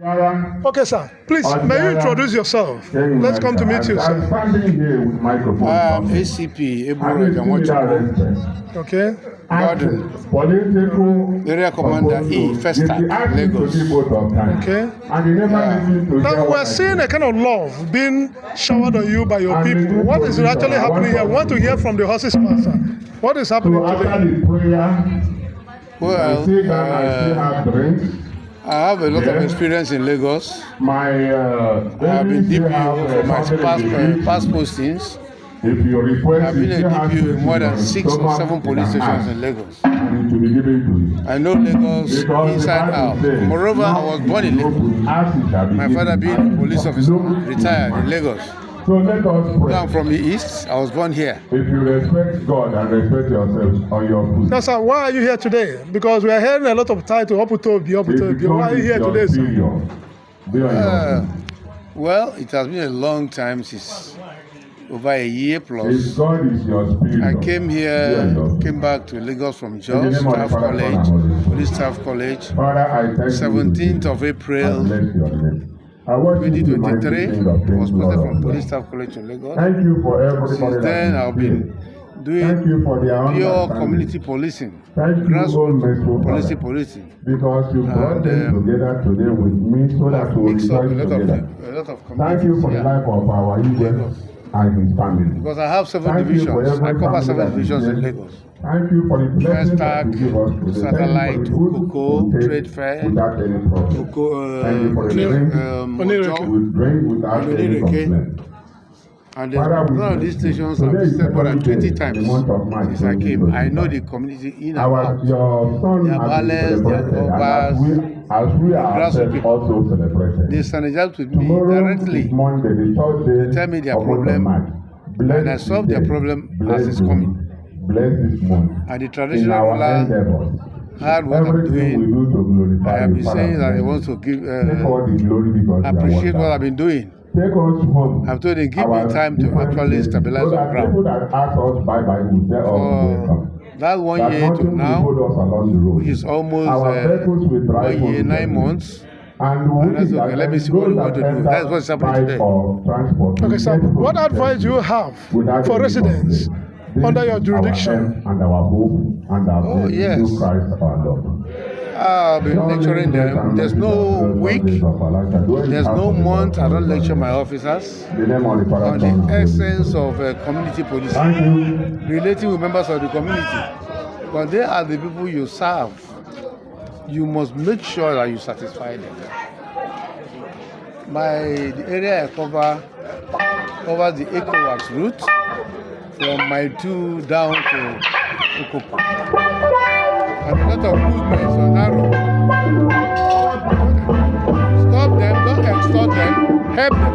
Okay, sir. Please, may you introduce yourself? Let's come to meet you, sir. I'm standing here with microphone. ACP, Eburuaja, Nwachukwu. Okay. Gordon, Political Area Commander E, First Attack, Lagos. Okay. Now we're seeing a kind of love being showered on you by your people. What is actually happening here? I want to hear from the horse's mouth, sir. What is happening today? Well, I have a lot of experience in Lagos. I have been DPO for my past postings. I've been a DPO in more than 6 or 7 police stations in Lagos. I know Lagos inside out. Moreover, I was born in Lagos. My father being a police officer, retired in Lagos. So let us pray. I'm from the East. I was born here. If you respect God and respect yourself on your food. Now, sir, why are you here today? Because we are hearing a lot of title, Oputobi. Why are you here today, sir? Well, it has been a long time since over a year plus. If God is your spirit, I came back to Lagos from Jos Staff College, Police Staff College, 17th of April. 2023 was posted from Police Staff College to Lagos. Thank you for everybody. Since then, I've been doing pure community policing, grassroots policing. Because you brought them together today with me so that we will rejoice together. Thank you for the life of our leader and his family. Because I have 7 divisions. I cover 7 divisions in Lagos. Thank you for the blessings that you give us today. Satellite, Cocoa, Trade Fair, without any problem. Thank you for the drink. We drink without any complaint. And one of these stations I've visited more than 20 times since I came. I know the community in and out. Your son their ballets, their covers, as we are also celebrated. They synergize with me directly. They tell me their problem, and I solve their problem as it's coming. And the traditional ruler heard what I'm doing. I have been saying that he wants to give appreciate what I've been doing. Take us home. I've told him, give me time to actually stabilize the ground. That 1 year to now, which is almost 1 year, 9 months. And that's okay. Let me see what we want to do. That's what's happening today. Okay, sir. What advice do you have for residents under your jurisdiction? And our hope and our yes. Christ our Lord. I've been lecturing them. There's no week, there's no month I don't lecture my officers on the essence of community policing, relating with members of the community. But they are the people you serve. You must make sure that you satisfy them. The area I cover covers the ECOWAX route from Mile 2 down to Ojukwu. And a lot of movements on that road. Stop them, don't extort them, help them.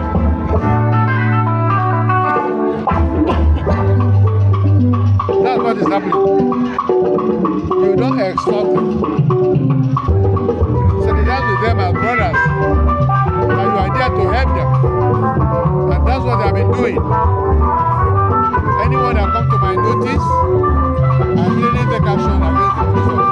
That's what is happening. You don't extort them. Synergize with them as brothers. And you are there to help them. And that's what they have been doing. Anyone that comes to my notice, I immediately take action against the police officer.